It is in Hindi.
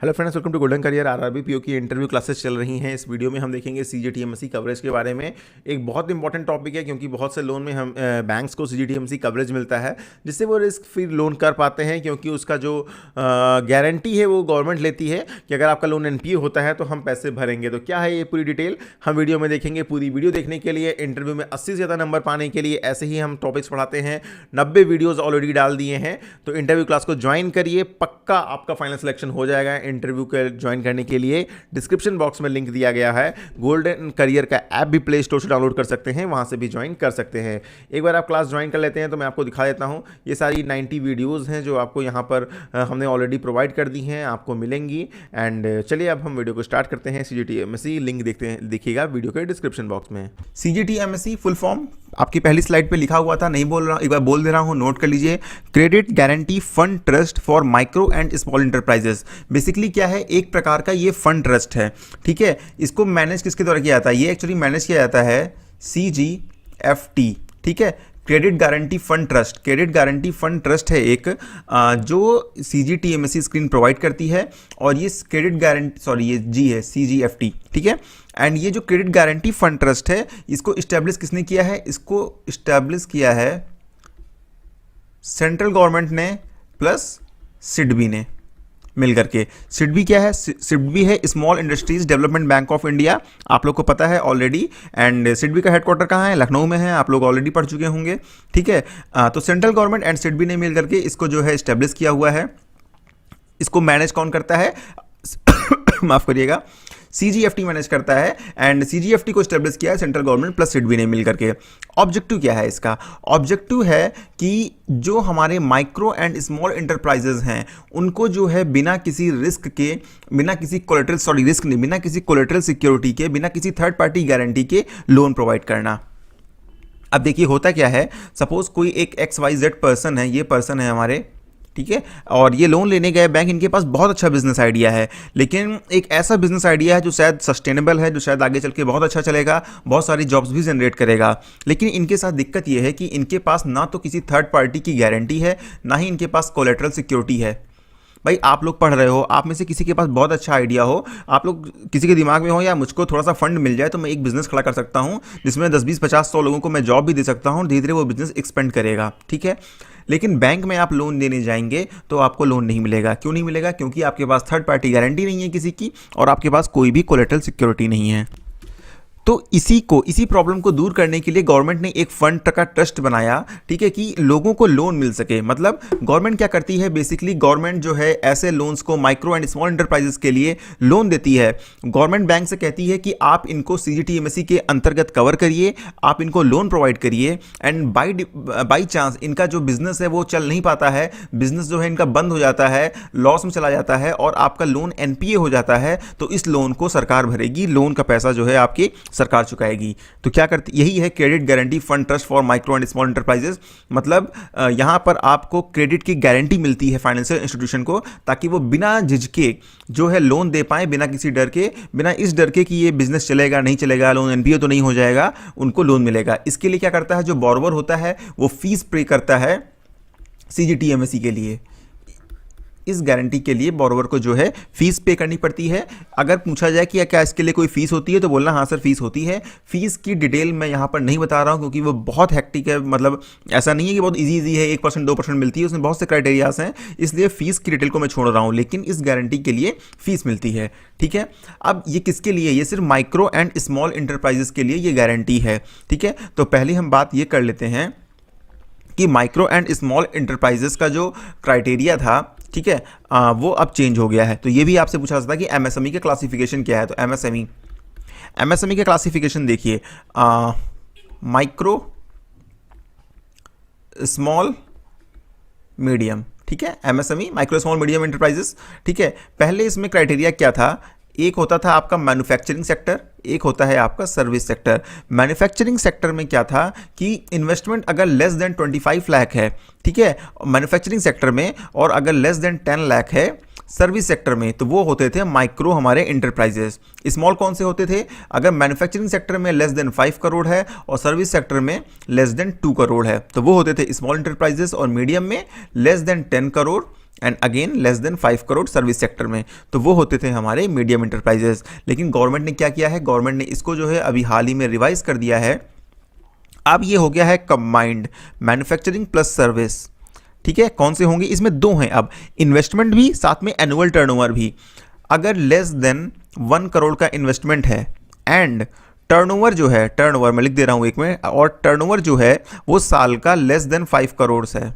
Hello friends, welcome to golden career. RRB PO की इंटरव्यू क्लासेस चल रही हैं। इस वीडियो में हम देखेंगे सीजीटीएमएससी कवरेज के बारे में। एक बहुत इंपॉर्टेंट टॉपिक है क्योंकि बहुत से लोन में हम बैंक्स को सीजीटीएमएससी कवरेज मिलता है जिससे वो रिस्क फ्री लोन कर पाते हैं, क्योंकि उसका जो गारंटी है वो गवर्नमेंट लेती है कि अगर आपका लोन एनपीए होता है तो हम पैसे भरेंगे। तो क्या है ये पूरी डिटेल हम वीडियो में देखेंगे। पूरी वीडियो देखने के लिए, इंटरव्यू में 80 से ज़्यादा नंबर पाने के लिए ऐसे ही हम टॉपिक्स पढ़ाते हैं। 90 वीडियोज़ ऑलरेडी डाल दिए हैं, तो इंटरव्यू क्लास को ज्वाइन करिए, पक्का आपका फाइनल सिलेक्शन हो जाएगा। इंटरव्यू के ज्वाइन करने के लिए डिस्क्रिप्शन बॉक्स में लिंक दिया गया है। गोल्डन करियर का ऐप भी प्ले स्टोर से डाउनलोड कर सकते हैं, वहां से भी ज्वाइन कर सकते हैं। एक बार आप क्लास ज्वाइन कर लेते हैं तो मैं आपको दिखा देता हूं। ये सारी 90 वीडियोस हैं जो आपको यहां पर हमने ऑलरेडी प्रोवाइड कर दी हैं, आपको मिलेंगी। एंड चलिए अब हम वीडियो को स्टार्ट करते हैं। सीजीटीएमएससी लिंक देखते हैं, देखिएगा वीडियो के डिस्क्रिप्शन बॉक्स में। सीजीटीएमएससी फुल फॉर्म आपकी पहली स्लाइड पे लिखा हुआ था, नहीं बोल रहा, एक बार बोल दे रहा हूं, नोट कर लीजिए। Credit guarantee fund trust for micro and small enterprises. Basically क्या है, एक प्रकार का ये फंड ट्रस्ट है, ठीक है। इसको मैनेज किसके द्वारा किया जाता है? ये एक्चुअली मैनेज किया जाता है सीजीएफटी, ठीक है, credit guarantee fund trust. Credit guarantee fund trust है एक जो सीजीटीएमएससी स्क्रीन प्रोवाइड करती है, और ये क्रेडिट गारंटी, सॉरी ये जी है, सीजीएफटी, ठीक है। एंड ये जो क्रेडिट गारंटी फंड ट्रस्ट है, इसको इस्टेब्लिश किसने किया है? इसको इस्टेब्लिश किया है सेंट्रल गवर्नमेंट ने प्लस सिडबी ने मिल करके। सिडबी क्या है? सिडबी है small industries development bank of India, आप लोग को पता है ऑलरेडी। एंड सिडबी का हेडक्वार्टर कहाँ है? लखनऊ में है, आप लोग ऑलरेडी पढ़ चुके होंगे, ठीक है। तो सेंट्रल गवर्नमेंट एंड सिडबी ने मिल करके इसको जो है इस्टेब्लिश किया हुआ है। इसको मैनेज कौन करता है? माफ करिएगा, सीजीएफटी मैनेज करता है। एंड सीजीएफटी को स्टेब्लिश किया है सेंट्रल गवर्नमेंट प्लस सिडबी ने मिल करके। ऑब्जेक्टिव क्या है इसका? ऑब्जेक्टिव है कि जो हमारे माइक्रो एंड स्मॉल इंटरप्राइजेज हैं उनको जो है बिना किसी रिस्क के, बिना किसी कोलेटरल, सॉरी रिस्क नहीं, बिना किसी कोलेटरल सिक्योरिटी के, बिना किसी थर्ड पार्टी गारंटी के लोन प्रोवाइड करना। अब देखिए होता क्या है, सपोज कोई एक XYZ पर्सन है, ये पर्सन है हमारे, ठीक है, और ये लोन लेने गए बैंक, इनके पास बहुत अच्छा बिजनेस आइडिया है, लेकिन एक ऐसा बिजनेस आइडिया है जो शायद सस्टेनेबल है, जो शायद आगे चल के बहुत अच्छा चलेगा, बहुत सारी जॉब्स भी जनरेट करेगा। लेकिन इनके साथ दिक्कत ये है कि इनके पास ना तो किसी थर्ड पार्टी की गारंटी है, ना ही इनके पास कोलेटरल सिक्योरिटी है। भाई आप लोग पढ़ रहे हो, आप में से किसी के पास बहुत अच्छा आइडिया हो, आप लोग किसी के दिमाग में हो या मुझको थोड़ा सा फंड मिल जाए तो मैं एक बिजनेस खड़ा कर सकता हूँ जिसमें 10, 20, 50, 100 लोगों को मैं जॉब भी दे सकता हूँ, धीरे धीरे वो बिजनेस एक्सपेंड करेगा, ठीक है। लेकिन बैंक में आप लोन देने जाएंगे तो आपको लोन नहीं मिलेगा। क्यों नहीं मिलेगा? क्योंकि आपके पास थर्ड पार्टी गारंटी नहीं है किसी की, और आपके पास कोई भी कोलेटरल सिक्योरिटी नहीं है। तो इसी प्रॉब्लम को दूर करने के लिए गवर्नमेंट ने एक फंड का ट्रस्ट बनाया, ठीक है, कि लोगों को लोन मिल सके। मतलब गवर्नमेंट क्या करती है, बेसिकली गवर्नमेंट जो है ऐसे लोन्स को माइक्रो एंड स्मॉल इंटरप्राइजेस के लिए लोन देती है। गवर्नमेंट बैंक से कहती है कि आप इनको सीजीटीएमएससी के अंतर्गत कवर करिए, आप इनको लोन प्रोवाइड करिए। एंड बाई चांस इनका जो बिजनेस है वो चल नहीं पाता है, बिजनेस जो है इनका बंद हो जाता है, लॉस में चला जाता है, और आपका लोन एनपीए हो जाता है, तो इस लोन को सरकार भरेगी, लोन का पैसा जो है आपकी सरकार चुकाएगी। तो क्या करती, यही है credit guarantee fund trust for micro and small enterprises. मतलब यहां पर आपको क्रेडिट की गारंटी मिलती है फाइनेंशियल इंस्टीट्यूशन को, ताकि वो बिना झिझके जो है लोन दे पाए, बिना किसी डर के, बिना इस डर के कि ये बिजनेस चलेगा नहीं चलेगा, लोन एनपीए तो नहीं हो जाएगा, उनको लोन मिलेगा। इसके लिए क्या करता है, जो बोरोवर होता है वो फीस पे करता है सीजीटीएमएससी के लिए। इस गारंटी के लिए बोरोवर को जो है फीस पे करनी पड़ती है। अगर पूछा जाए कि क्या इसके लिए कोई फीस होती है, तो बोलना हाँ सर फीस होती है। फीस की डिटेल मैं यहाँ पर नहीं बता रहा हूँ क्योंकि वो बहुत हेक्टिक है, मतलब ऐसा नहीं है कि बहुत इजी है, 1%, 2% मिलती है, उसमें बहुत से क्राइटेरियाज हैं, इसलिए फीस की डिटेल को मैं छोड़ रहा हूँ। लेकिन इस गारंटी के लिए फीस मिलती है, ठीक है। अब ये किसके लिए? ये सिर्फ माइक्रो एंड स्मॉल इंटरप्राइजेस के लिए ये गारंटी है, ठीक है। तो पहले हम बात ये कर लेते हैं कि माइक्रो एंड स्मॉल इंटरप्राइजेस का जो क्राइटेरिया था, ठीक है, वो अब चेंज हो गया है। तो ये भी आपसे पूछा जाता है कि एमएसएमई का क्लासिफिकेशन क्या है। तो एमएसएमई का क्लासिफिकेशन देखिए, माइक्रो, स्मॉल, मीडियम, ठीक है। MSME, micro small medium enterprises, ठीक है। पहले इसमें क्राइटेरिया क्या था? एक होता था आपका मैन्युफैक्चरिंग सेक्टर, एक होता है आपका सर्विस सेक्टर। मैन्युफैक्चरिंग सेक्टर में क्या था कि इन्वेस्टमेंट अगर लेस देन 25 लाख है, ठीक है, मैन्युफैक्चरिंग सेक्टर में, और अगर लेस देन 10 लाख है सर्विस सेक्टर में, तो वो होते थे माइक्रो हमारे इंटरप्राइजेस। स्मॉल कौन से होते थे? अगर मैन्युफैक्चरिंग सेक्टर में लेस देन 5 करोड़ है और सर्विस सेक्टर में लेस देन 2 करोड़ है, तो वो होते थे स्मॉल इंटरप्राइजेस। और मीडियम में less than 10 crore and again less than 5 crore service sector में, तो वो होते थे हमारे मीडियम इंटरप्राइजेस। लेकिन गवर्नमेंट ने क्या किया है, गवर्नमेंट ने इसको जो है अभी हाल ही में रिवाइज कर दिया है, अब ये हो गया है कंबाइंड मैन्युफैक्चरिंग प्लस सर्विस। ठीक है, कौन से होंगे इसमें, दो हैं अब, इन्वेस्टमेंट भी साथ में एनुअल टर्नओवर भी। अगर लेस देन 1 करोड़ का इन्वेस्टमेंट है एंड टर्नओवर जो है, टर्नओवर मैं लिख दे रहा हूँ एक में, और टर्नओवर जो है वो साल का लेस देन 5 करोड़ है,